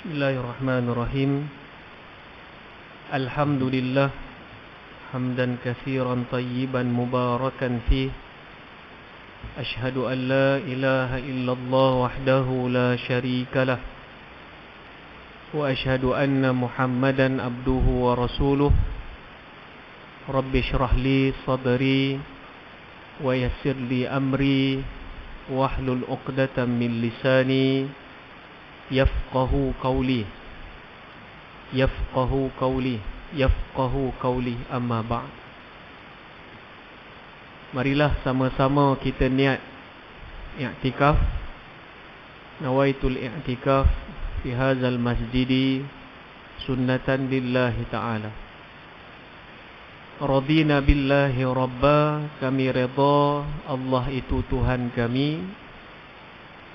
Bismillahirrahmanirrahim. Alhamdulillah hamdan katsiran tayyiban mubarakan fih. Ashhadu an la ilaha illallah wahdahu la syarika lah. Wa ashhadu anna Muhammadan abduhu wa rasuluh. Rabbi shrah li sadri wa yassir li amri wahlul 'uqdatam min lisani yafqahu qawli amma ba'd. Marilah sama-sama kita niat i'tikaf. Nawaitul i'tikaf fi hadzal masjidi sunnatan lillahi ta'ala. Radina billahi rabba, kami redha Allah itu Tuhan kami.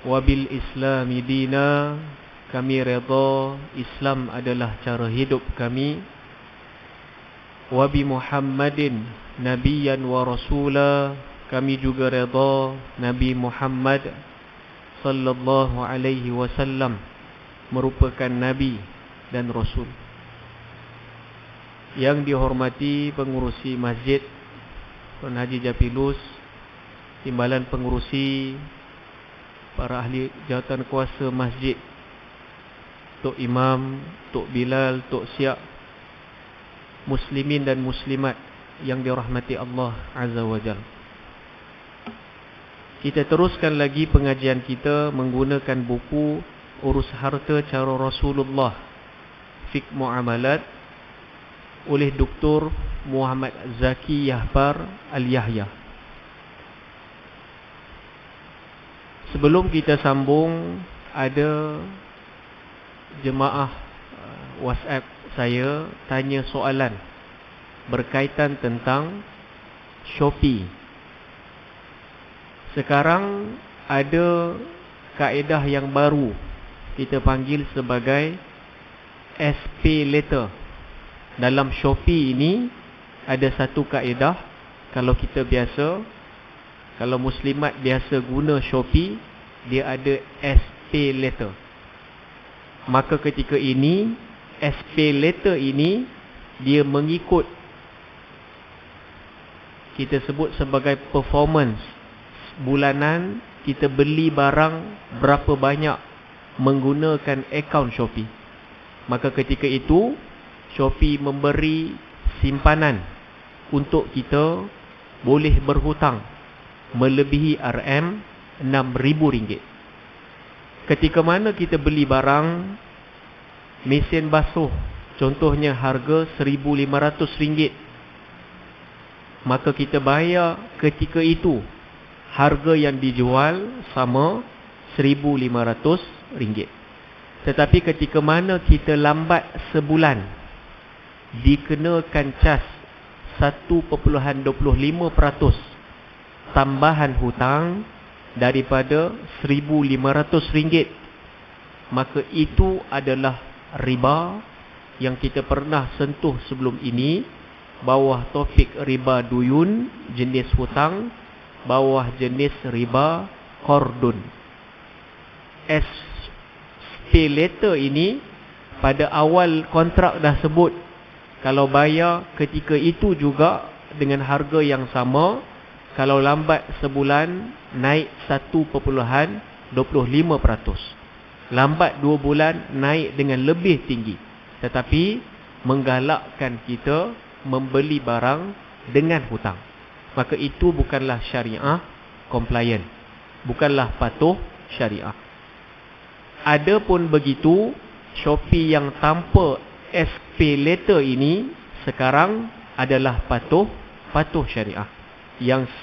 Wabil islami dina, kami redha Islam adalah cara hidup kami. Wabi Muhammadin nabiyyan wa rasula, kami juga redha Nabi Muhammad sallallahu alaihi wasallam merupakan nabi dan rasul. Yang dihormati pengurusi masjid Tuan Haji Japilus, timbalan pengurusi, para ahli jawatan kuasa masjid, Tok Imam, Tok Bilal, Tok Siap, muslimin dan muslimat yang dirahmati Allah Azza wa Jalla. Kita teruskan lagi pengajian kita menggunakan buku Urus Harta Cara Rasulullah Fiqh Muamalat oleh Dr. Muhammad Zaki Yahbar Al-Yahya. Sebelum kita sambung, ada jemaah WhatsApp saya tanya soalan berkaitan tentang Shopee. Sekarang ada kaedah yang baru, kita panggil sebagai SP letter. Dalam Shopee ini ada satu kaedah. Kalau kita biasa, kalau muslimat biasa guna Shopee, dia ada SP letter. Maka ketika ini, SP letter ini dia mengikut, kita sebut sebagai performance bulanan. Kita beli barang berapa banyak menggunakan akaun Shopee. Maka ketika itu Shopee memberi simpanan untuk kita boleh berhutang melebihi RM6,000. Ketika mana kita beli barang mesin basuh, contohnya harga RM1,500, maka kita bayar ketika itu harga yang dijual sama RM1,500. Tetapi ketika mana kita lambat sebulan, dikenakan cas 1.25% tambahan hutang daripada RM1,500. Maka itu adalah riba yang kita pernah sentuh sebelum ini, bawah topik riba duyun, jenis hutang, bawah jenis riba qardun. SP letter ini pada awal kontrak dah sebut, kalau bayar ketika itu juga dengan harga yang sama, kalau lambat sebulan naik 1.25%, lambat 2 bulan naik dengan lebih tinggi. Tetapi menggalakkan kita membeli barang dengan hutang. Maka itu bukanlah syariah compliant, bukanlah patuh syariah. Adapun begitu, Shopee yang tanpa SP letter ini sekarang adalah patuh syariah. Yang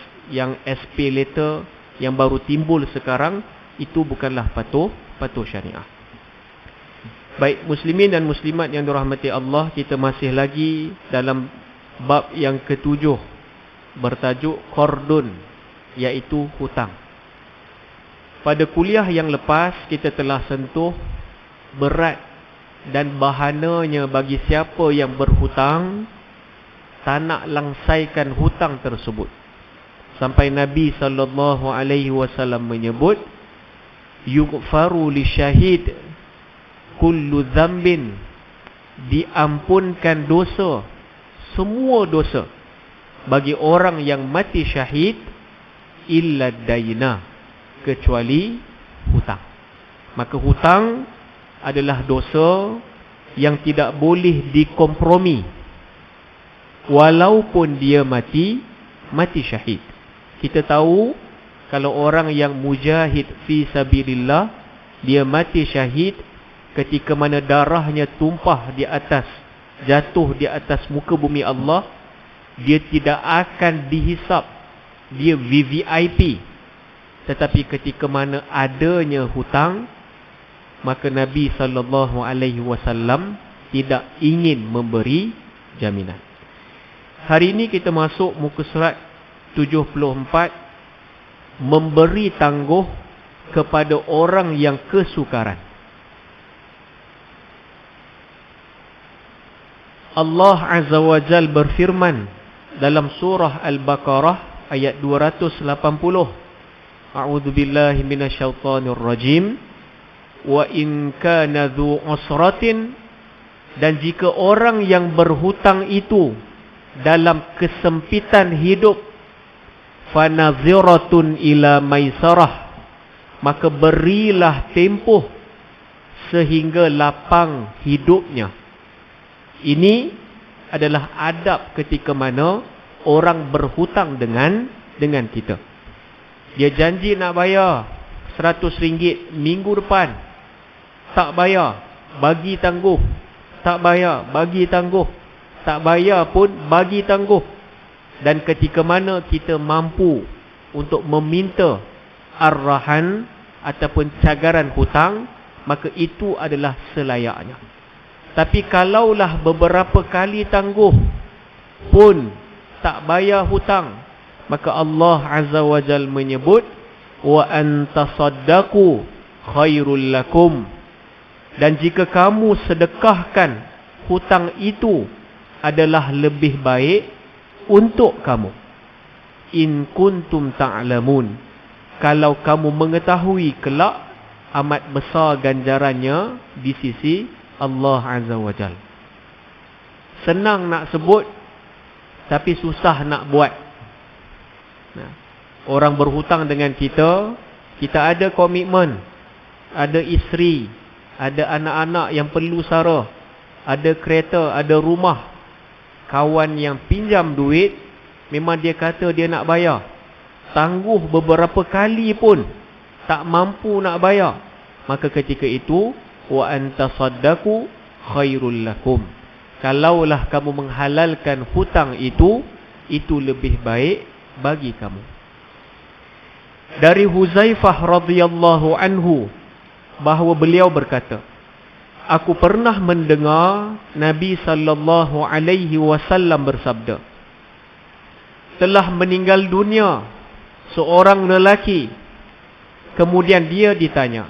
SP letter yang baru timbul sekarang itu bukanlah patuh syariah. Baik muslimin dan muslimat yang dirahmati Allah, kita masih lagi dalam bab yang ke-7 bertajuk qardun, iaitu hutang. Pada kuliah yang lepas kita telah sentuh berat dan bahananya bagi siapa yang berhutang tak nak langsaikan hutang tersebut. Sampai Nabi SAW menyebut, yughfaru li syahid kullu dzambin, diampunkan dosa, semua dosa bagi orang yang mati syahid, illa daina, kecuali hutang. Maka hutang adalah dosa yang tidak boleh dikompromi walaupun dia mati syahid. Kita tahu kalau orang yang mujahid fi sabilillah, dia mati syahid ketika mana darahnya tumpah di atas, jatuh di atas muka bumi Allah, dia tidak akan dihisap, dia VVIP. Tetapi ketika mana adanya hutang, maka Nabi SAW tidak ingin memberi jaminan. Hari ini kita masuk muka surat 74, memberi tangguh kepada orang yang kesukaran. Allah Azza wa Jal berfirman dalam surah Al-Baqarah ayat 280. A'udzu billahi minasyaitonir rajim. Wa in kana dzu usratin, dan jika orang yang berhutang itu dalam kesempitan hidup, fanaziratun ila maisarah, maka berilah tempoh sehingga lapang hidupnya. Ini adalah adab ketika mana orang berhutang dengan kita. Dia janji nak bayar RM100 minggu depan, tak bayar, bagi tangguh. Tak bayar, bagi tangguh. Tak bayar pun bagi tangguh. Dan ketika mana kita mampu untuk meminta arahan ataupun cagaran hutang, maka itu adalah selayaknya. Tapi kalaulah beberapa kali tangguh pun tak bayar hutang, maka Allah Azza wa Jal menyebut, wa antasaddaqu khairul lakum, dan jika kamu sedekahkan hutang itu adalah lebih baik untuk kamu. In kuntum ta'lamun, kalau kamu mengetahui kelak amat besar ganjarannya di sisi Allah Azza wa Jal. Senang nak sebut, tapi susah nak buat. Orang berhutang dengan kita, kita ada komitmen, ada isteri, ada anak-anak yang perlu sara, ada kereta, ada rumah. Kawan yang pinjam duit, memang dia kata dia nak bayar, tangguh beberapa kali pun tak mampu nak bayar, maka ketika itu, wa antasaddaqu khairul lakum, kalaulah kamu menghalalkan hutang itu lebih baik bagi kamu. Dari Huzaifah radhiyallahu anhu, bahawa beliau berkata, aku pernah mendengar Nabi sallallahu alaihi wasallam bersabda, telah meninggal dunia seorang lelaki. Kemudian dia ditanya,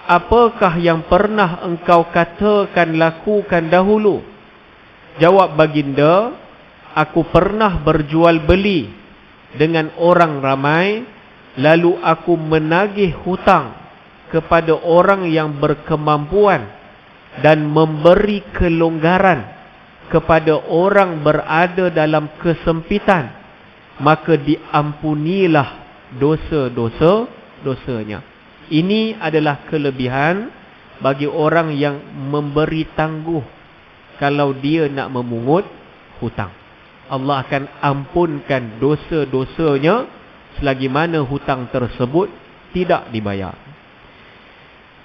apakah yang pernah engkau katakan lakukan dahulu? Jawab baginda, aku pernah berjual beli dengan orang ramai, lalu aku menagih hutang kepada orang yang berkemampuan dan memberi kelonggaran kepada orang berada dalam kesempitan, maka diampunilah dosa-dosanya. Ini adalah kelebihan bagi orang yang memberi tangguh kalau dia nak memungut hutang. Allah akan ampunkan dosa-dosanya selagi mana hutang tersebut tidak dibayar.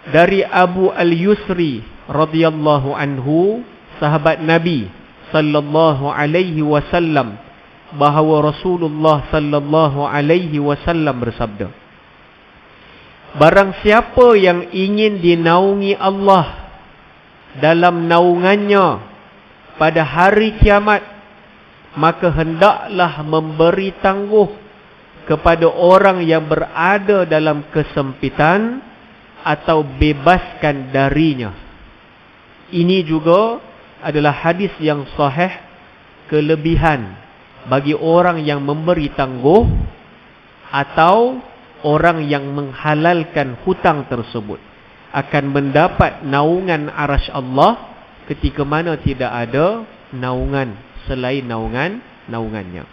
Dari Abu Al-Yusri radhiyallahu anhu, sahabat Nabi sallallahu alaihi wasallam, bahawa Rasulullah sallallahu alaihi wasallam bersabda, barang siapa yang ingin dinaungi Allah dalam naungannya pada hari kiamat, maka hendaklah memberi tangguh kepada orang yang berada dalam kesempitan atau bebaskan darinya. Ini juga adalah hadis yang sahih, kelebihan bagi orang yang memberi tangguh atau orang yang menghalalkan hutang tersebut. akan mendapat naungan arasy Allah ketika mana tidak ada naungan selain naungannya.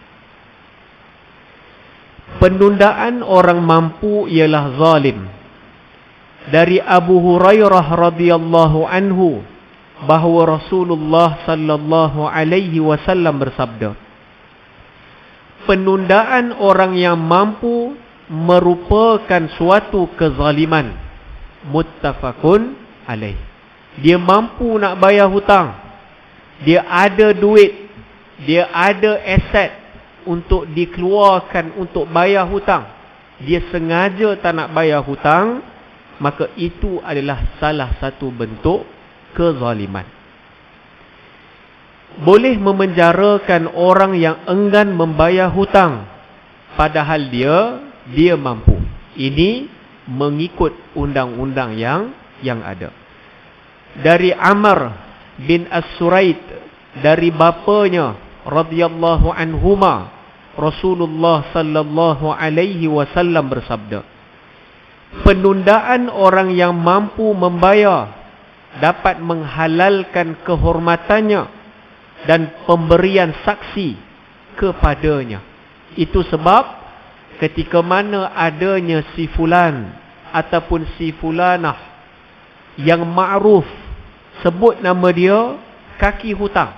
Penundaan orang mampu ialah zalim. Dari Abu Hurairah radhiyallahu anhu bahawa Rasulullah sallallahu alaihi wasallam bersabda, penundaan orang yang mampu merupakan suatu kezaliman. Muttafaqun alaih. Dia mampu nak bayar hutang, dia ada duit, dia ada aset untuk dikeluarkan untuk bayar hutang, dia sengaja tak nak bayar hutang, maka itu adalah salah satu bentuk kezaliman. Boleh memenjarakan orang yang enggan membayar hutang padahal dia mampu. Ini mengikut undang-undang yang ada. Dari Amr bin As-Suraid, dari bapanya radhiyallahu anhuma, Rasulullah sallallahu alaihi wasallam bersabda, penundaan orang yang mampu membayar dapat menghalalkan kehormatannya dan pemberian saksi kepadanya. Itu sebab ketika mana adanya si fulan ataupun si fulanah yang ma'ruf, sebut nama dia kaki hutang,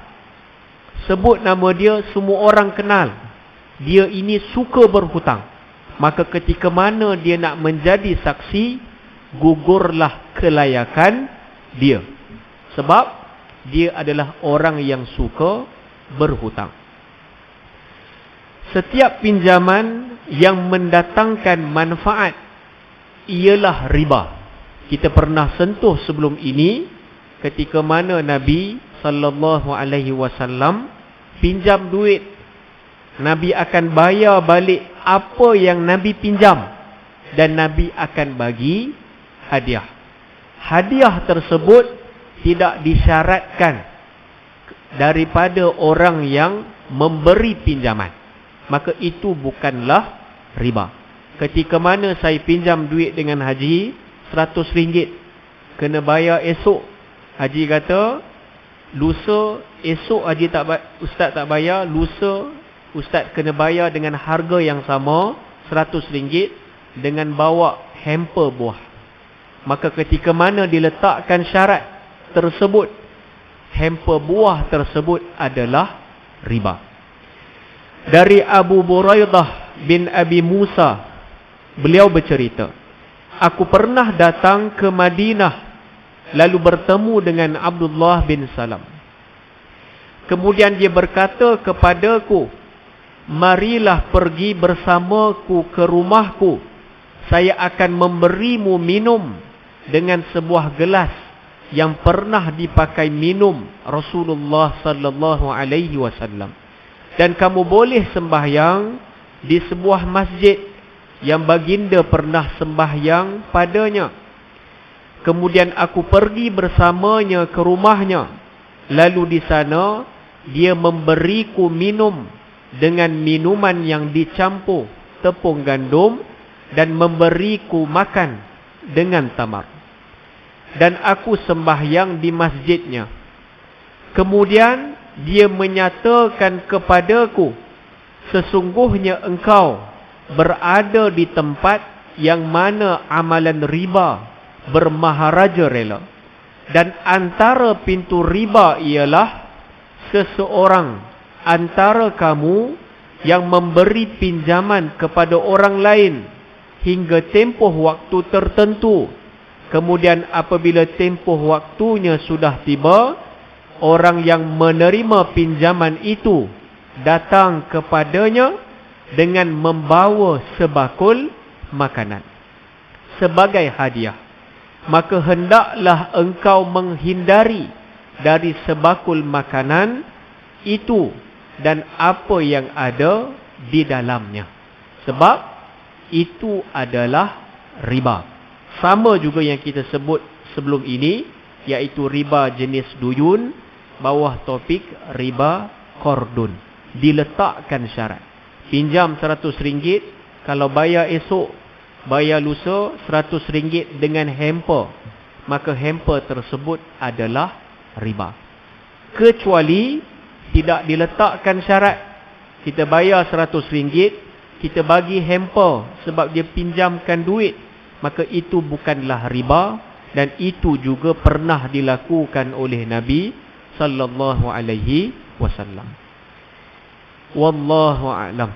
sebut nama dia semua orang kenal, dia ini suka berhutang, maka ketika mana dia nak menjadi saksi, gugurlah kelayakan dia, sebab dia adalah orang yang suka berhutang. Setiap pinjaman yang mendatangkan manfaat ialah riba. Kita pernah sentuh sebelum ini ketika mana Nabi sallallahu alaihi wasallam pinjam duit, Nabi akan bayar balik apa yang Nabi pinjam dan Nabi akan bagi hadiah. Hadiah tersebut tidak disyaratkan daripada orang yang memberi pinjaman, maka itu bukanlah riba. Ketika mana saya pinjam duit dengan Haji RM100, kena bayar esok, Haji kata lusa, esok Haji Ustaz tak bayar, lusa Ustaz kena bayar dengan harga yang sama RM100 dengan bawa hamper buah, maka ketika mana diletakkan syarat tersebut, hamper buah tersebut adalah riba. Dari Abu Buraidah bin Abi Musa, beliau bercerita, aku pernah datang ke Madinah lalu bertemu dengan Abdullah bin Salam. Kemudian dia berkata kepadaku, marilah pergi bersamaku ke rumahku, saya akan memberimu minum dengan sebuah gelas yang pernah dipakai minum Rasulullah sallallahu alaihi wasallam, dan kamu boleh sembahyang di sebuah masjid yang baginda pernah sembahyang padanya. Kemudian aku pergi bersamanya ke rumahnya, lalu di sana dia memberiku minum dengan minuman yang dicampur tepung gandum dan memberiku makan dengan tamar, dan aku sembahyang di masjidnya. Kemudian dia menyatakan kepadaku, sesungguhnya engkau berada di tempat yang mana amalan riba bermaharaja rela, dan antara pintu riba ialah seseorang antara kamu yang memberi pinjaman kepada orang lain hingga tempoh waktu tertentu. Kemudian apabila tempoh waktunya sudah tiba, orang yang menerima pinjaman itu datang kepadanya dengan membawa sebakul makanan sebagai hadiah, maka hendaklah engkau menghindari dari sebakul makanan itu dan apa yang ada di dalamnya, sebab itu adalah riba. Sama juga yang kita sebut sebelum ini, iaitu riba jenis duyun, bawah topik riba qardun. Diletakkan syarat, pinjam RM100, kalau bayar esok, bayar lusa RM100 dengan hamper, maka hamper tersebut adalah riba. Kecuali tidak diletakkan syarat. Kita bayar RM100, kita bagi hamper sebab dia pinjamkan duit, maka itu bukanlah riba, dan itu juga pernah dilakukan oleh Nabi sallallahu alaihi wasallam. Wallahu a'lam.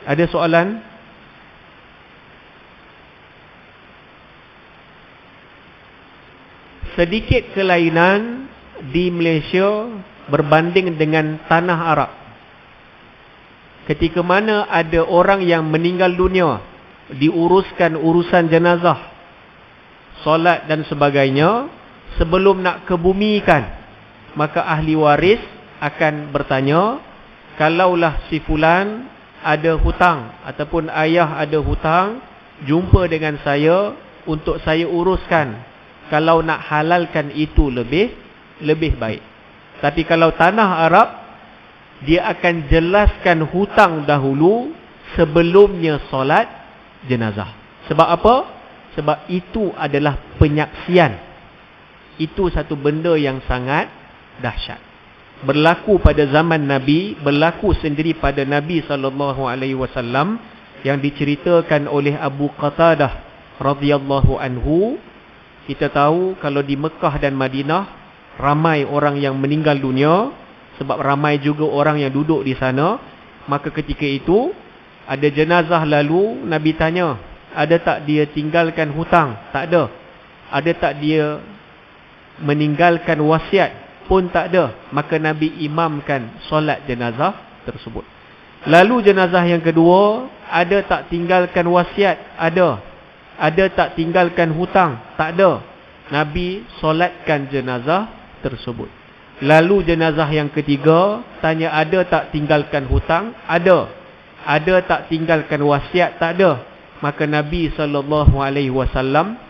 Ada soalan? Sedikit kelainan di Malaysia berbanding dengan tanah Arab. Ketika mana ada orang yang meninggal dunia, diuruskan urusan jenazah, solat dan sebagainya, sebelum nak kebumikan, maka ahli waris akan bertanya, kalaulah si fulan ada hutang ataupun ayah ada hutang, jumpa dengan saya untuk saya uruskan. Kalau nak halalkan itu lebih baik. Tapi kalau tanah Arab, dia akan jelaskan hutang dahulu sebelumnya solat jenazah. Sebab apa? Sebab itu adalah penyaksian. Itu satu benda yang sangat dahsyat. Berlaku pada zaman Nabi, berlaku sendiri pada Nabi SAW, yang diceritakan oleh Abu Qatadah radhiyallahu anhu. Kita tahu kalau di Mekah dan Madinah ramai orang yang meninggal dunia, sebab ramai juga orang yang duduk di sana. Maka ketika itu ada jenazah lalu, Nabi tanya, ada tak dia tinggalkan hutang? Tak ada. Ada tak dia meninggalkan wasiat? Pun tak ada. Maka Nabi imamkan solat jenazah tersebut. Lalu jenazah yang kedua, ada tak tinggalkan wasiat? Ada. Ada tak tinggalkan hutang? Tak ada. Nabi solatkan jenazah tersebut. Lalu jenazah yang ketiga, tanya ada tak tinggalkan hutang? Ada. Ada tak tinggalkan wasiat? Tak ada. Maka Nabi SAW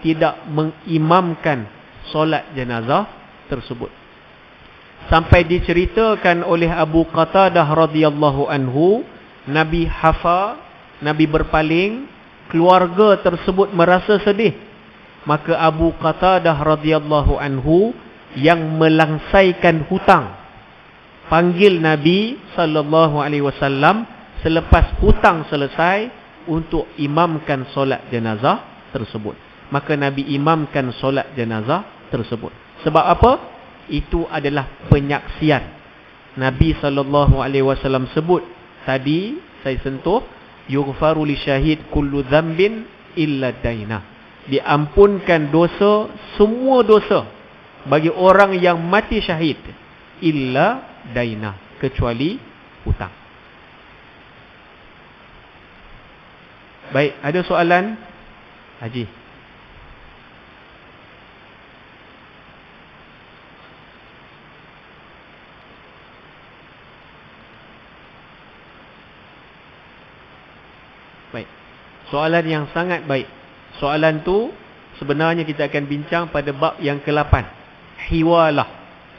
tidak mengimamkan solat jenazah tersebut. Sampai diceritakan oleh Abu Qatadah radhiyallahu anhu, Nabi hafa, Nabi berpaling, keluarga tersebut merasa sedih. Maka Abu Qatadah radhiyallahu anhu yang melangsaikan hutang panggil Nabi SAW selepas hutang selesai untuk imamkan solat jenazah tersebut. Maka Nabi imamkan solat jenazah tersebut. Sebab apa? Itu adalah penyaksian. Nabi SAW sebut tadi, saya sentuh, yughfaru li syahid kullu dhanbin illa dainah. Diampunkan dosa, semua dosa bagi orang yang mati syahid, illa dainah, kecuali hutang. Baik, ada soalan? Haji. Baik. Soalan yang sangat baik. Soalan tu sebenarnya kita akan bincang pada bab yang ke-8, hiwalah.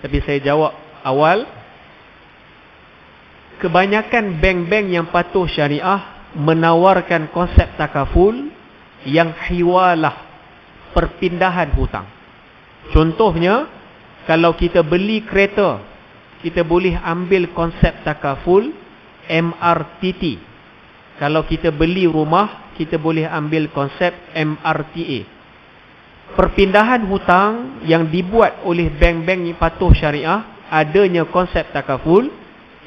Tapi saya jawab awal. Kebanyakan bank-bank yang patuh syariah menawarkan konsep takaful yang hiwalah, perpindahan hutang. Contohnya, kalau kita beli kereta, kita boleh ambil konsep takaful MRTT. Kalau kita beli rumah, kita boleh ambil konsep MRTA. Perpindahan hutang yang dibuat oleh bank-bank yang patuh syariah, adanya konsep takaful.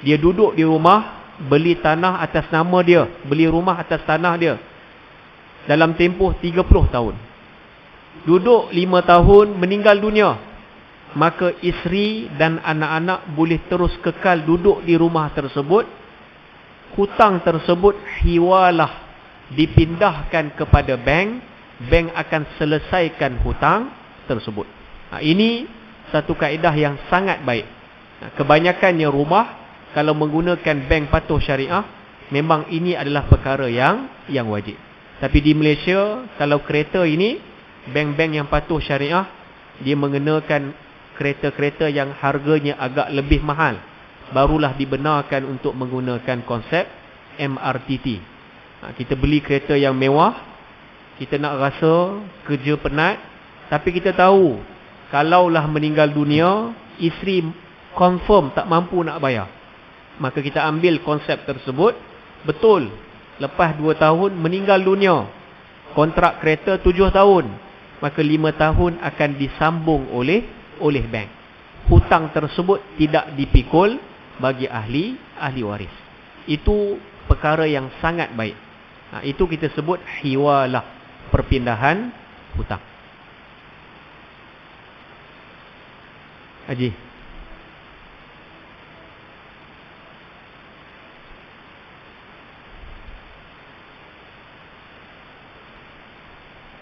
Dia duduk di rumah, beli tanah atas nama dia, beli rumah atas tanah dia, dalam tempoh 30 tahun. Duduk 5 tahun, meninggal dunia, maka isteri dan anak-anak boleh terus kekal duduk di rumah tersebut. Hutang tersebut hiwalah, dipindahkan kepada bank. Bank akan selesaikan hutang tersebut. Ini satu kaedah yang sangat baik. Kebanyakannya rumah, kalau menggunakan bank patuh syariah, memang ini adalah perkara yang wajib. Tapi di Malaysia, kalau kereta ini, bank-bank yang patuh syariah, dia mengenakan kereta-kereta yang harganya agak lebih mahal. Barulah dibenarkan untuk menggunakan konsep MRTT. Kita beli kereta yang mewah, kita nak rasa kerja penat, tapi kita tahu Kalaulah meninggal dunia, isteri confirm tak mampu nak bayar, maka kita ambil konsep tersebut. Betul, lepas 2 tahun meninggal dunia, kontrak kereta 7 tahun, maka 5 tahun akan disambung oleh bank. Hutang tersebut tidak dipikul bagi ahli waris. Itu perkara yang sangat baik. Itu kita sebut hiwalah, perpindahan hutang. Haji,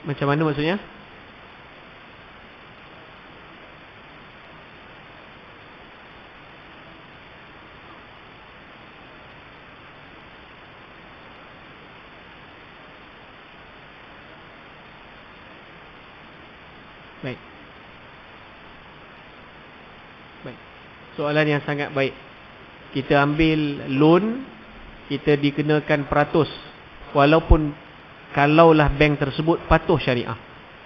macam mana maksudnya? Baik. Soalan yang sangat baik. Kita ambil loan, kita dikenakan peratus, walaupun kalaulah bank tersebut patuh syariah.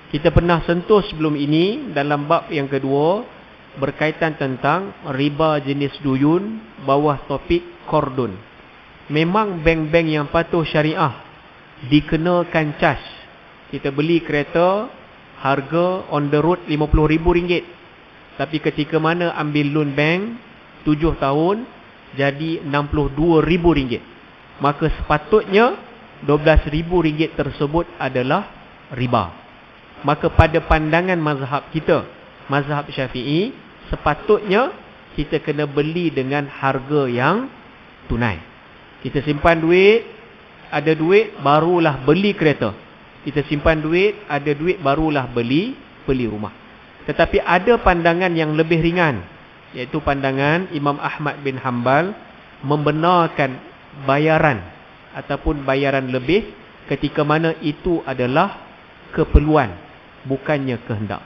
Kita pernah sentuh sebelum ini dalam bab yang kedua, berkaitan tentang riba jenis duyun bawah topik kordon. Memang bank-bank yang patuh syariah dikenakan cas. Kita beli kereta, harga on the road RM50,000. Tapi ketika mana ambil loan bank 7 tahun, jadi RM62,000. Maka sepatutnya RM12,000 tersebut adalah riba. Maka pada pandangan mazhab kita, mazhab Syafi'i, sepatutnya kita kena beli dengan harga yang tunai. Kita simpan duit, ada duit barulah beli kereta. Kita simpan duit, ada duit barulah beli rumah. Tetapi ada pandangan yang lebih ringan, iaitu pandangan Imam Ahmad bin Hanbal, membenarkan bayaran ataupun bayaran lebih ketika mana itu adalah keperluan, bukannya kehendak.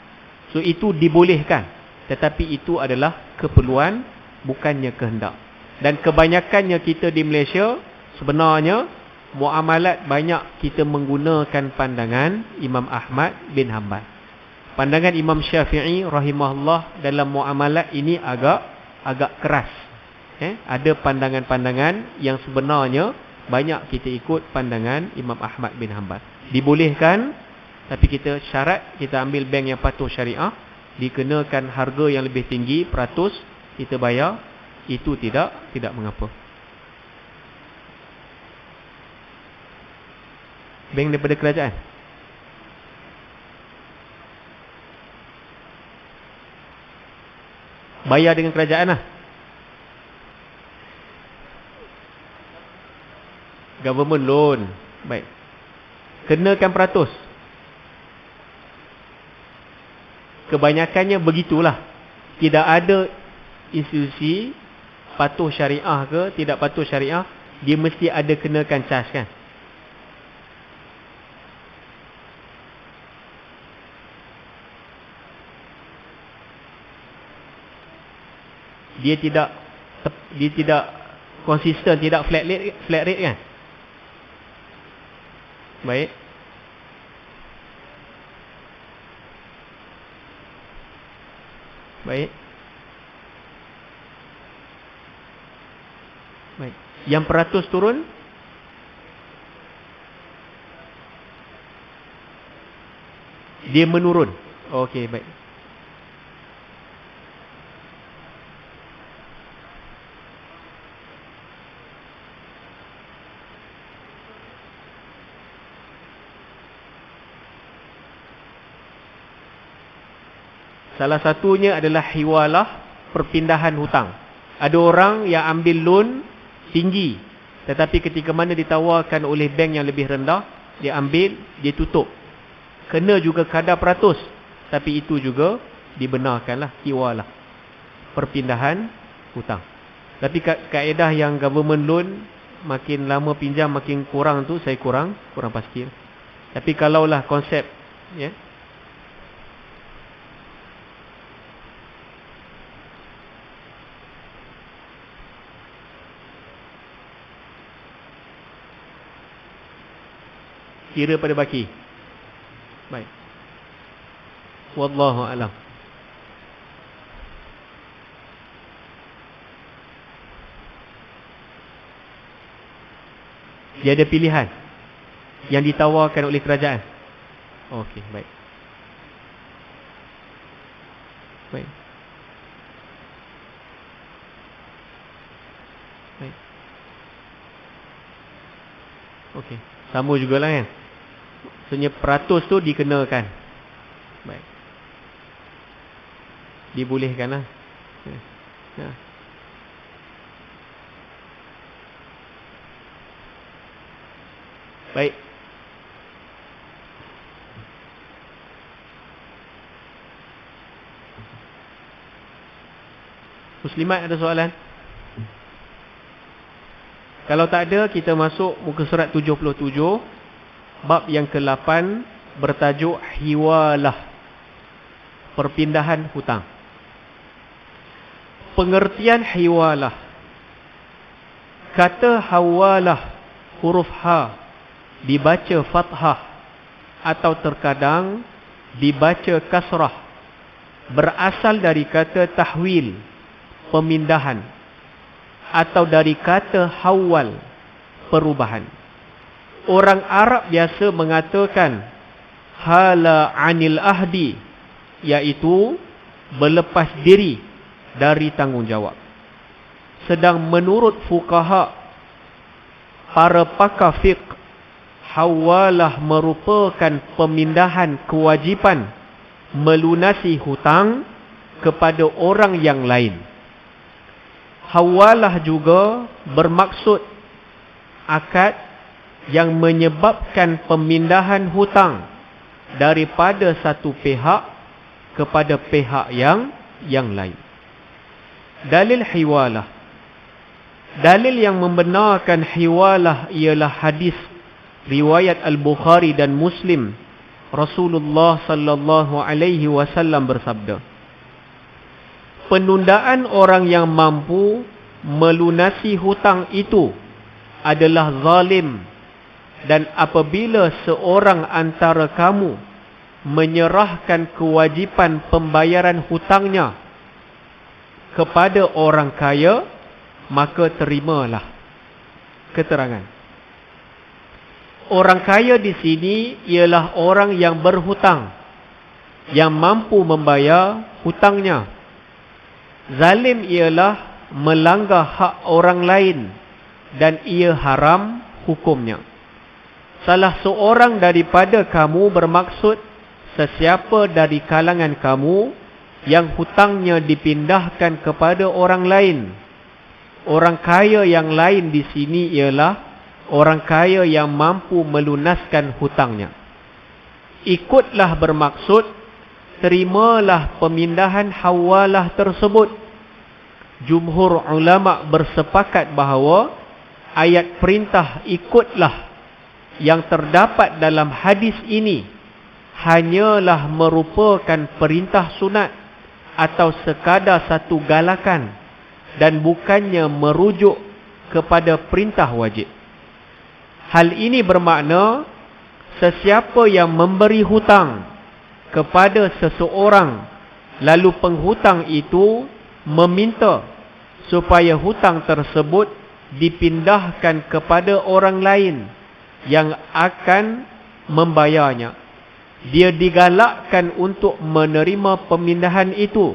So itu dibolehkan, tetapi itu adalah keperluan, bukannya kehendak. Dan kebanyakannya kita di Malaysia sebenarnya muamalat banyak kita menggunakan pandangan Imam Ahmad bin Hanbal. Pandangan Imam Syafi'i rahimahullah dalam muamalat ini agak keras. Ada pandangan-pandangan yang sebenarnya banyak kita ikut pandangan Imam Ahmad bin Hanbal. Dibolehkan, tapi kita syarat kita ambil bank yang patuh syariah, dikenakan harga yang lebih tinggi, peratus kita bayar, itu tidak mengapa. Bank daripada kerajaan. Bayar dengan kerajaan lah. Government loan. Baik. Kenakan peratus. Kebanyakannya begitulah. Tidak ada institusi patuh syariah ke tidak patuh syariah, dia mesti ada kenakan cas kan. Dia tidak konsisten, tidak flat rate kan. Baik. Baik. Yang peratus turun, dia menurun. Okey, baik. Salah satunya adalah hiwalah, perpindahan hutang. Ada orang yang ambil loan tinggi, tetapi ketika mana ditawarkan oleh bank yang lebih rendah, dia ambil, dia tutup. Kena juga kadar peratus, tapi itu juga dibenarkanlah, hiwalah, perpindahan hutang. Tapi kaedah yang government loan, makin lama pinjam makin kurang tu, saya kurang pasti. Tapi kalaulah konsep, ya, kira pada baki. Baik. Wallahu a'lam. Dia ada pilihan yang ditawarkan oleh kerajaan. Okey, baik. Baik. Baik. Okey, sama jugalah kan. Maksudnya peratus tu dikenakan. Baik. Dibolehkanlah. Ya. Baik. Muslimat ada soalan? Kalau tak ada, kita masuk muka surat 77, bab yang ke-8, bertajuk hiwalah, perpindahan hutang. Pengertian hiwalah. Kata hawalah, huruf ha dibaca fathah atau terkadang dibaca kasrah, berasal dari kata tahwil, pemindahan, atau dari kata hawal, perubahan. Orang Arab biasa mengatakan hala anil ahdi, iaitu berlepas diri dari tanggungjawab. Sedang menurut fuqaha, para pakar fiqh, hawalah merupakan pemindahan kewajipan melunasi hutang kepada orang yang lain. Hawalah juga bermaksud akad yang menyebabkan pemindahan hutang daripada satu pihak kepada pihak yang lain. Dalil hiwalah. Dalil yang membenarkan hiwalah ialah hadis riwayat Al-Bukhari dan Muslim. Rasulullah sallallahu alaihi wasallam bersabda, penundaan orang yang mampu melunasi hutang itu adalah zalim, dan apabila seorang antara kamu menyerahkan kewajipan pembayaran hutangnya kepada orang kaya, maka terimalah. Keterangan. Orang kaya di sini ialah orang yang berhutang, yang mampu membayar hutangnya. Zalim ialah melanggar hak orang lain dan ia haram hukumnya. Salah seorang daripada kamu bermaksud sesiapa dari kalangan kamu yang hutangnya dipindahkan kepada orang lain. Orang kaya yang lain di sini ialah orang kaya yang mampu melunaskan hutangnya. Ikutlah bermaksud, terimalah pemindahan hawalah tersebut. Jumhur ulama bersepakat bahawa ayat perintah ikutlah yang terdapat dalam hadis ini hanyalah merupakan perintah sunat atau sekadar satu galakan dan bukannya merujuk kepada perintah wajib. Hal ini bermakna sesiapa yang memberi hutang kepada seseorang lalu penghutang itu meminta supaya hutang tersebut dipindahkan kepada orang lain yang akan membayarnya, dia digalakkan untuk menerima pemindahan itu,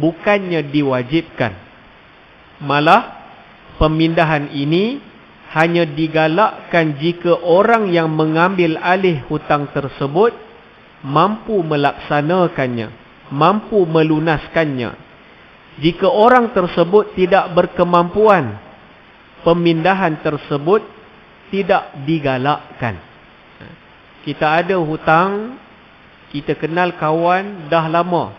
bukannya diwajibkan. Malah pemindahan ini hanya digalakkan jika orang yang mengambil alih hutang tersebut mampu melaksanakannya, mampu melunaskannya. Jika orang tersebut tidak berkemampuan, pemindahan tersebut tidak digalakkan. Kita ada hutang, kita kenal kawan dah lama,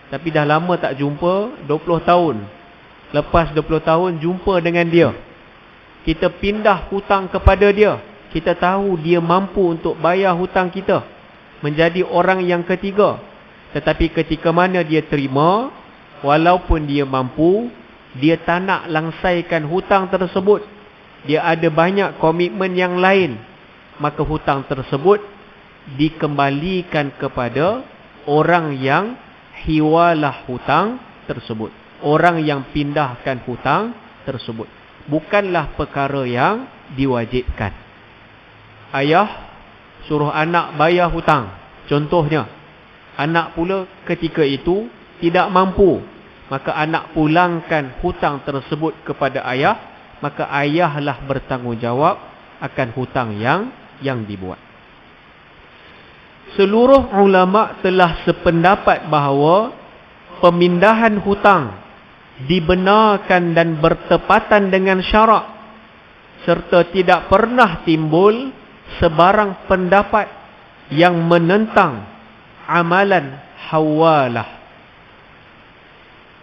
tapi dah lama tak jumpa, 20 tahun. Lepas 20 tahun jumpa dengan dia, kita pindah hutang kepada dia. Kita tahu dia mampu untuk bayar hutang kita, menjadi orang yang ketiga. Tetapi ketika mana dia terima, walaupun dia mampu, dia tak nak langsaikan hutang tersebut, dia ada banyak komitmen yang lain, maka hutang tersebut dikembalikan kepada orang yang hiwalah hutang tersebut, orang yang pindahkan hutang tersebut. Bukanlah perkara yang diwajibkan. Ayah suruh anak bayar hutang. Contohnya, anak pula ketika itu tidak mampu, maka anak pulangkan hutang tersebut kepada ayah, maka ayahlah bertanggungjawab akan hutang yang dibuat. Seluruh ulama telah sependapat bahawa pemindahan hutang dibenarkan dan bertepatan dengan syarak, serta tidak pernah timbul sebarang pendapat yang menentang amalan hawalah.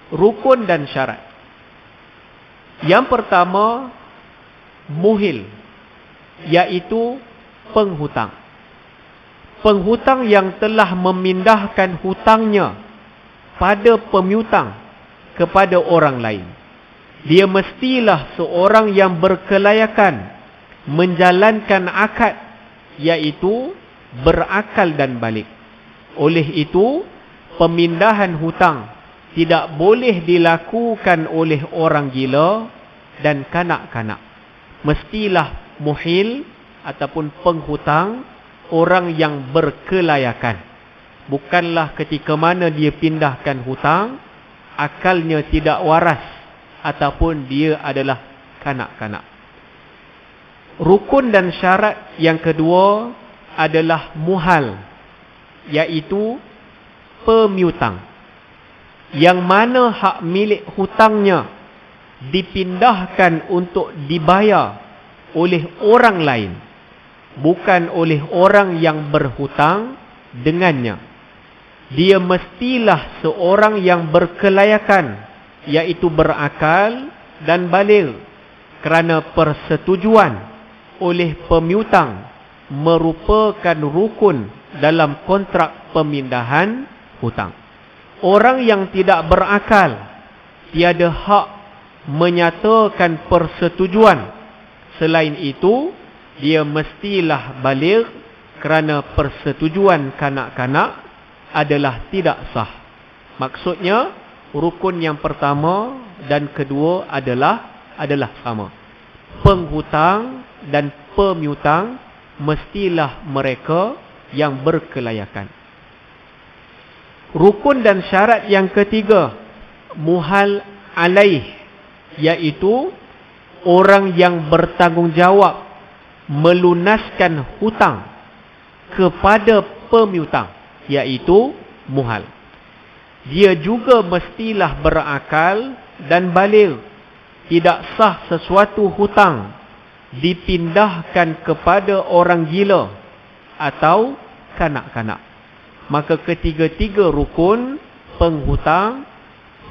Rukun dan syarat. Yang pertama, muhil, iaitu penghutang. Penghutang yang telah memindahkan hutangnya pada pemiutang kepada orang lain, dia mestilah seorang yang berkelayakan menjalankan akad, iaitu berakal dan balik. Oleh itu, pemindahan hutang tidak boleh dilakukan oleh orang gila dan kanak-kanak. Mestilah muhil ataupun penghutang orang yang berkelayakan. Bukanlah ketika mana dia pindahkan hutang, akalnya tidak waras ataupun dia adalah kanak-kanak. Rukun dan syarat yang kedua adalah muhal, iaitu pemiutang, yang mana hak milik hutangnya dipindahkan untuk dibayar oleh orang lain, bukan oleh orang yang berhutang dengannya. Dia mestilah seorang yang berkelayakan, iaitu berakal dan baligh, kerana persetujuan oleh pemiutang merupakan rukun dalam kontrak pemindahan hutang. Orang yang tidak berakal tiada hak menyatakan persetujuan. Selain itu, dia mestilah baligh, kerana persetujuan kanak-kanak adalah tidak sah. Maksudnya, rukun yang pertama dan kedua adalah sama. Penghutang dan pemiutang mestilah mereka yang berkelayakan. Rukun dan syarat yang ketiga, muhal alaih, iaitu orang yang bertanggungjawab melunaskan hutang kepada pemiutang, iaitu muhal. Dia juga mestilah berakal dan baligh. Tidak sah sesuatu hutang dipindahkan kepada orang gila atau kanak-kanak. Maka ketiga-tiga rukun, penghutang,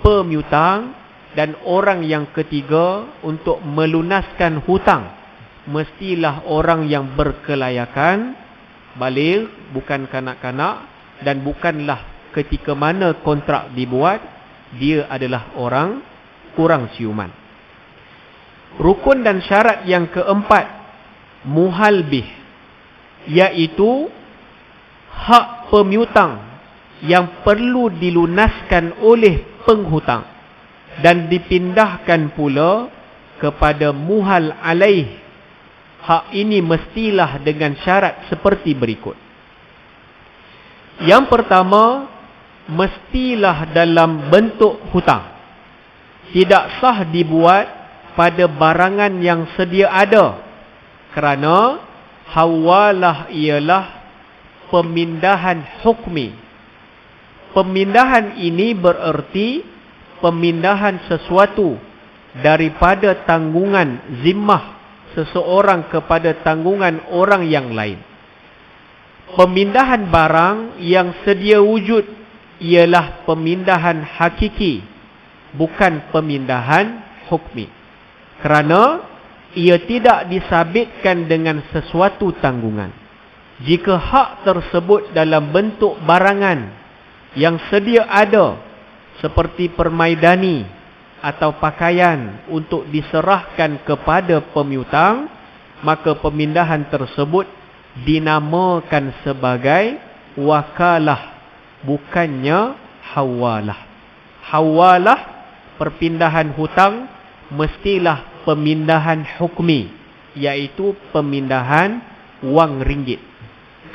pemiutang dan orang yang ketiga untuk melunaskan hutang, mestilah orang yang berkelayakan, baligh, bukan kanak-kanak, dan bukanlah ketika mana kontrak dibuat dia adalah orang kurang siuman. Rukun dan syarat yang keempat, muhal bih, iaitu hak pemiutang yang perlu dilunaskan oleh penghutang dan dipindahkan pula kepada muhal alaih. Hak ini mestilah dengan syarat seperti berikut. Yang pertama, mestilah dalam bentuk hutang. Tidak sah dibuat pada barangan yang sedia ada, kerana hawalah ialah pemindahan hukmi. Pemindahan ini bererti pemindahan sesuatu daripada tanggungan zimmah seseorang kepada tanggungan orang yang lain. Pemindahan barang yang sedia wujud ialah pemindahan hakiki, bukan pemindahan hukmi, kerana ia tidak disabitkan dengan sesuatu tanggungan. Jika hak tersebut dalam bentuk barangan yang sedia ada, seperti permaidani atau pakaian untuk diserahkan kepada pemiutang, maka pemindahan tersebut dinamakan sebagai wakalah, bukannya hawalah. Hawalah, perpindahan hutang, mestilah pemindahan hukmi, iaitu pemindahan wang ringgit.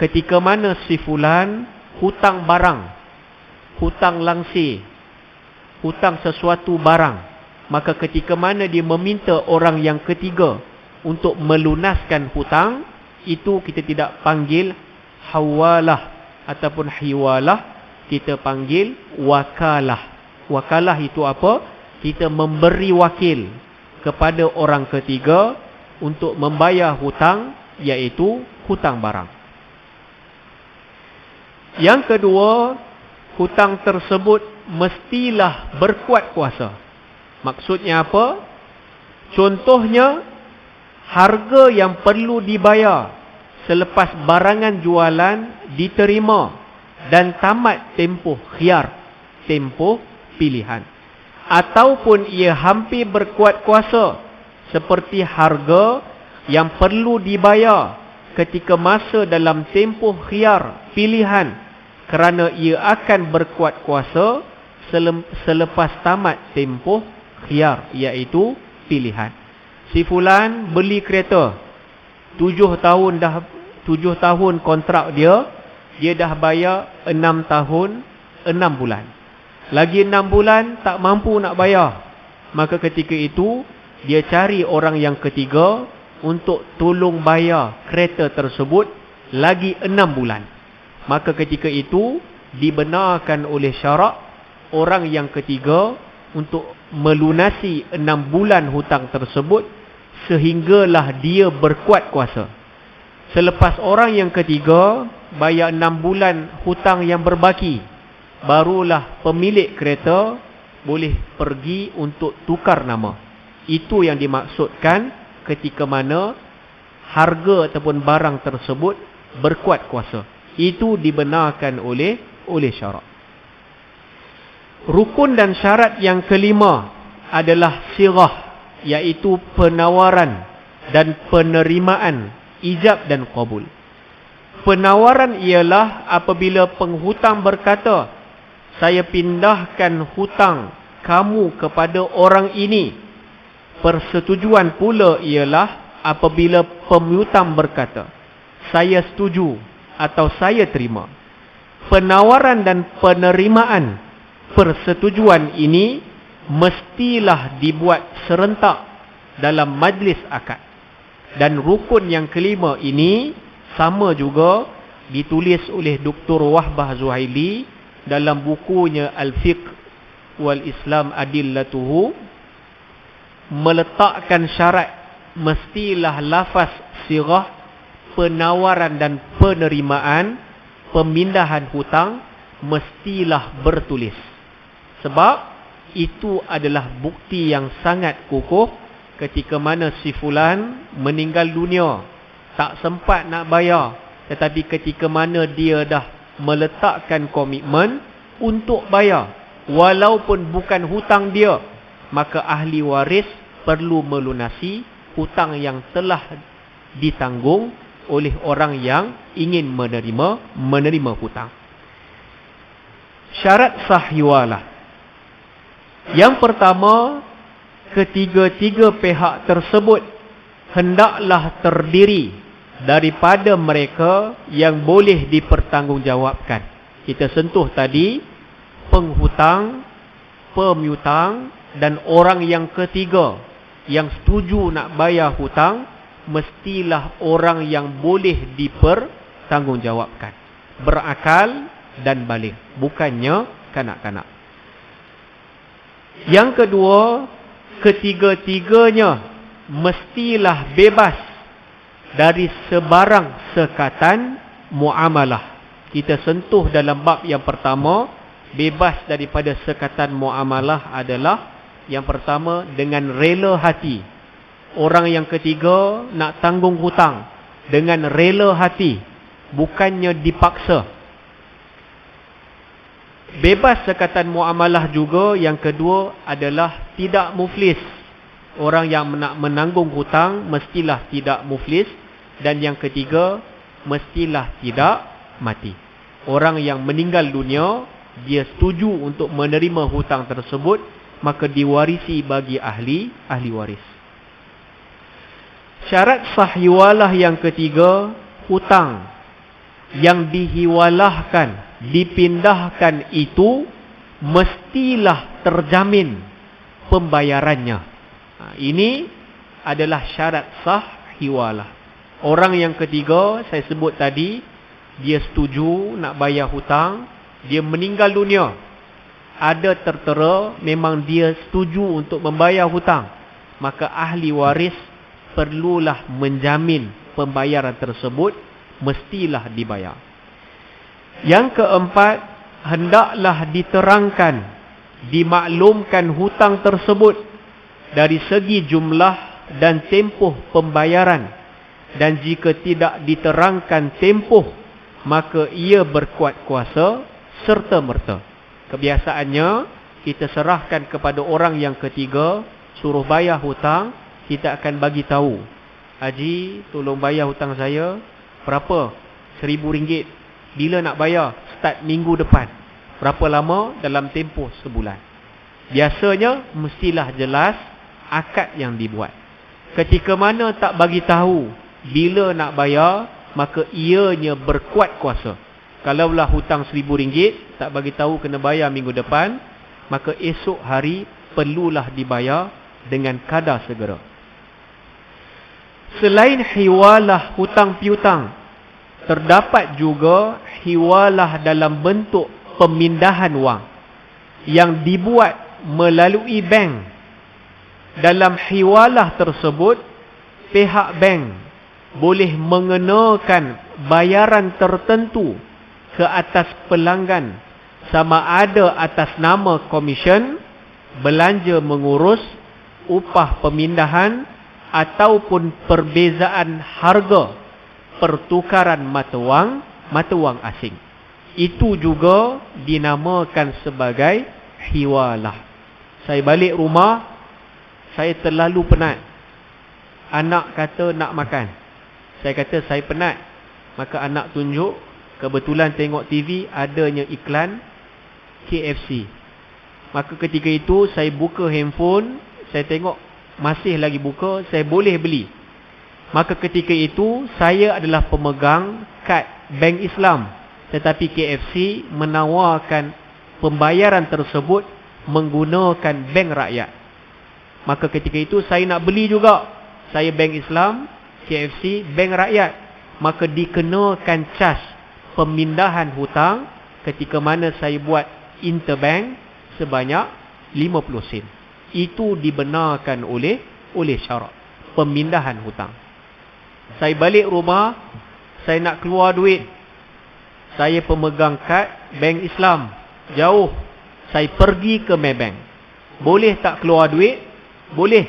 Ketika mana si fulan hutang barang, hutang langsir, hutang sesuatu barang, maka ketika mana dia meminta orang yang ketiga untuk melunaskan hutang, itu kita tidak panggil hawalah ataupun hiwalah, kita panggil wakalah. Wakalah itu apa? Kita memberi wakil kepada orang ketiga untuk membayar hutang, iaitu hutang barang. Yang kedua, hutang tersebut mestilah berkuat kuasa. Maksudnya apa? Contohnya, harga yang perlu dibayar selepas barangan jualan diterima dan tamat tempoh khiyar, tempoh pilihan. Ataupun ia hampir berkuat kuasa, seperti harga yang perlu dibayar ketika masa dalam tempoh khiyar, pilihan, kerana ia akan berkuat kuasa selepas tamat tempoh khiyar, iaitu pilihan. Si fulan beli kereta 7 tahun kontrak dia dah bayar 6 tahun 6 bulan. Lagi 6 bulan tak mampu nak bayar. Maka ketika itu dia cari orang yang ketiga untuk tolong bayar kereta tersebut lagi 6 bulan. Maka ketika itu dibenarkan oleh syarak orang yang ketiga untuk melunasi 6 bulan hutang tersebut sehinggalah dia berkuat kuasa. Selepas orang yang ketiga bayar 6 bulan hutang yang berbaki, barulah pemilik kereta boleh pergi untuk tukar nama. Itu yang dimaksudkan ketika mana harga ataupun barang tersebut berkuat kuasa. Itu dibenarkan oleh syarak. Rukun dan syarat yang kelima adalah sirah, iaitu penawaran dan penerimaan ijab dan qabul. Penawaran ialah apabila penghutang berkata, saya pindahkan hutang kamu kepada orang ini. Persetujuan pula ialah apabila pemihutang berkata, saya setuju atau saya terima. Penawaran dan penerimaan persetujuan ini mestilah dibuat serentak dalam majlis akad. Dan rukun yang kelima ini sama juga ditulis oleh Dr. Wahbah Zuhaili dalam bukunya Al-Fiqh wal Islam Adillatuhu, meletakkan syarat mestilah lafaz sirah, penawaran dan penerimaan pemindahan hutang mestilah bertulis. Sebab itu adalah bukti yang sangat kukuh ketika mana si fulan meninggal dunia, tak sempat nak bayar, tetapi ketika mana dia dah meletakkan komitmen untuk bayar, walaupun bukan hutang dia, maka ahli waris perlu melunasi hutang yang telah ditanggung oleh orang yang ingin menerima hutang. Syarat sah hiwalah. Yang pertama, ketiga-tiga pihak tersebut hendaklah terdiri daripada mereka yang boleh dipertanggungjawabkan. Kita sentuh tadi penghutang, pemihutang dan orang yang ketiga yang setuju nak bayar hutang, mestilah orang yang boleh dipertanggungjawabkan, berakal dan baligh, bukannya kanak-kanak. Yang kedua, ketiga-tiganya mestilah bebas dari sebarang sekatan muamalah. Kita sentuh dalam bab yang pertama, bebas daripada sekatan muamalah adalah yang pertama dengan rela hati. Orang yang ketiga nak tanggung hutang dengan rela hati, bukannya dipaksa. Bebas sekatan muamalah juga yang kedua adalah tidak muflis. Orang yang nak menanggung hutang mestilah tidak muflis. Dan yang ketiga, mestilah tidak mati. Orang yang meninggal dunia, dia setuju untuk menerima hutang tersebut, maka diwarisi bagi ahli waris. Syarat sah hiwalah yang ketiga, hutang yang dihiwalahkan, dipindahkan itu mestilah terjamin pembayarannya. Ini adalah syarat sah hiwalah. Orang yang ketiga saya sebut tadi, dia setuju nak bayar hutang, dia meninggal dunia, ada tertera memang dia setuju untuk membayar hutang, maka ahli waris perlulah menjamin pembayaran tersebut mestilah dibayar. Yang keempat, hendaklah diterangkan, dimaklumkan hutang tersebut dari segi jumlah dan tempoh pembayaran, dan jika tidak diterangkan tempoh, maka ia berkuat kuasa serta merta. Kebiasaannya kita serahkan kepada orang yang ketiga, suruh bayar hutang, kita akan bagi tahu, Haji tolong bayar hutang saya, berapa? RM1,000. Bila nak bayar? Start minggu depan. Berapa lama? Dalam tempoh sebulan. Biasanya mestilah jelas akad yang dibuat. Ketika mana tak bagi tahu bila nak bayar, maka ianya berkuat kuasa. Kalaulah hutang RM1,000 tak bagi tahu kena bayar minggu depan, maka esok hari perlulah dibayar dengan kadar segera. Selain hiwalah hutang piutang, terdapat juga hiwalah dalam bentuk pemindahan wang yang dibuat melalui bank. Dalam hiwalah tersebut, pihak bank boleh mengenakan bayaran tertentu ke atas pelanggan, sama ada atas nama komisen, belanja mengurus, upah pemindahan, ataupun perbezaan harga pertukaran mata wang asing. Itu juga dinamakan sebagai hiwalah. Saya balik rumah, saya terlalu penat. Anak kata nak makan. Saya kata saya penat. Maka anak tunjuk, kebetulan tengok TV adanya iklan KFC. Maka ketika itu saya buka handphone, saya tengok masih lagi buka, saya boleh beli. Maka ketika itu saya adalah pemegang kad Bank Islam, tetapi KFC menawarkan pembayaran tersebut menggunakan bank rakyat. Maka ketika itu saya nak beli juga. Saya Bank Islam, KFC bank rakyat. Maka dikenakan cas pemindahan hutang ketika mana saya buat interbank sebanyak 50 sen. Itu dibenarkan oleh syarak pemindahan hutang. Saya balik rumah, saya nak keluar duit. Saya pemegang kad Bank Islam, jauh. Saya pergi ke Maybank. Boleh tak keluar duit? Boleh.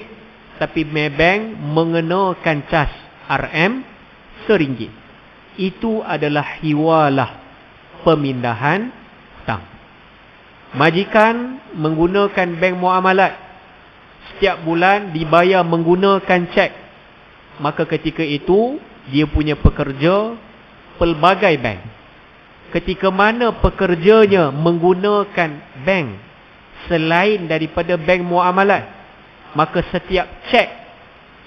Tapi Maybank mengenakan cas RM RM1. Itu adalah hiwalah pemindahan hutang. Majikan menggunakan bank muamalat, setiap bulan dibayar menggunakan cek. Maka ketika itu dia punya pekerja pelbagai bank. Ketika mana pekerjanya menggunakan bank selain daripada bank muamalat, maka setiap cek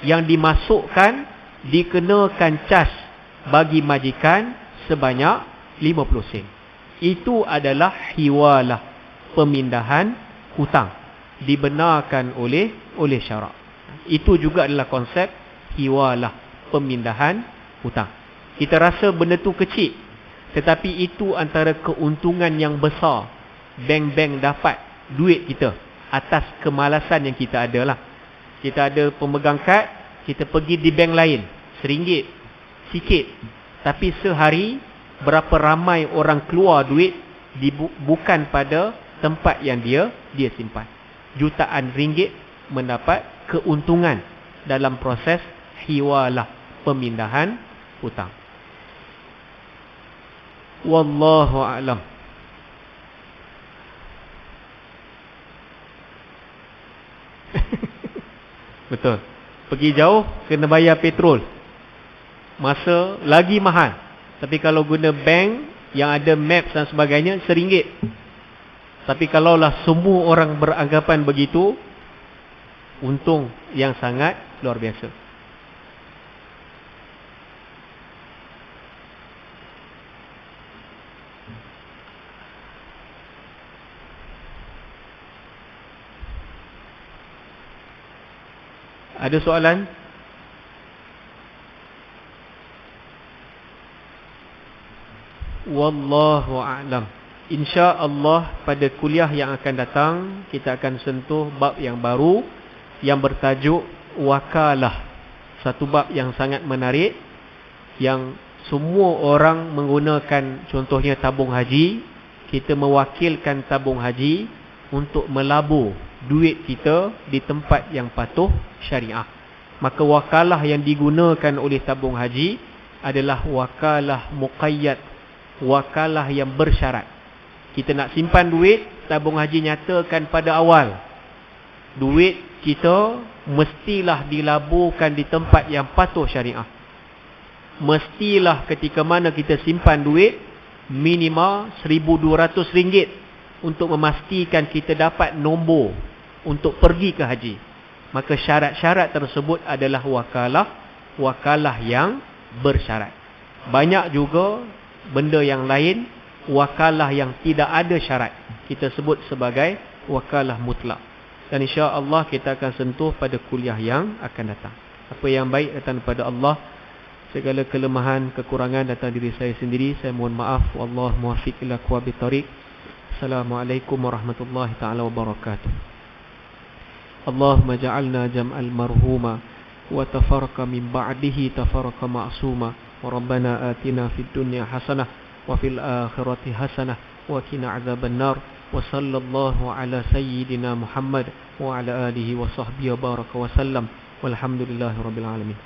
yang dimasukkan dikenakan cas bagi majikan sebanyak 50 sen. Itu adalah hiwalah pemindahan hutang, dibenarkan oleh syarak. Itu juga adalah konsep hiwalah pemindahan hutang. Kita rasa benda tu kecil, tetapi itu antara keuntungan yang besar bank-bank dapat duit kita atas kemalasan yang kita ada lah. Kita ada pemegang kad, kita pergi di bank lain, RM1, sikit. Tapi sehari berapa ramai orang keluar duit bukan pada tempat yang dia simpan. Jutaan ringgit mendapat keuntungan dalam proses hiwalah pemindahan hutang. Wallahu a'lam. Betul. Pergi jauh kena bayar petrol. Masa lagi mahal. Tapi kalau guna bank yang ada maps dan sebagainya RM1. Tapi kalaulah semua orang beranggapan begitu, untung yang sangat luar biasa. Ada soalan? Wallahu a'lam. InsyaAllah pada kuliah yang akan datang kita akan sentuh bab yang baru yang bertajuk wakalah. Satu bab yang sangat menarik, yang semua orang menggunakan, contohnya tabung haji. Kita mewakilkan tabung haji untuk melabur duit kita di tempat yang patuh syariah. Maka wakalah yang digunakan oleh tabung haji adalah wakalah muqayyad, wakalah yang bersyarat. Kita nak simpan duit, tabung haji nyatakan pada awal, duit kita mestilah dilaburkan di tempat yang patuh syariah. Mestilah ketika mana kita simpan duit minimal RM1,200 untuk memastikan kita dapat nombor untuk pergi ke haji. Maka syarat-syarat tersebut adalah wakalah yang bersyarat. Banyak juga benda yang lain, wakalah yang tidak ada syarat, kita sebut sebagai wakalah mutlak. Dan insya-Allah kita akan sentuh pada kuliah yang akan datang. Apa yang baik datang daripada Allah, segala kelemahan, kekurangan datang diri saya sendiri. Saya mohon maaf. Wallahu muwaffiq ila aqwamit thoriq. Assalamualaikum warahmatullahi taala wabarakatuh. Allahumma ja'alna jam'al marhuma wa tafarraqa min ba'dihi tafarraqa ma'suma. Wa rabbana atina fid dunya hasanah wa fil akhirati hasanah wa qina adzabannar. Wa sallallahu ala sayyidina Muhammad wa ala alihi wa sahbihi wa baraka wa sallam. Walhamdulillahirabbil alamin.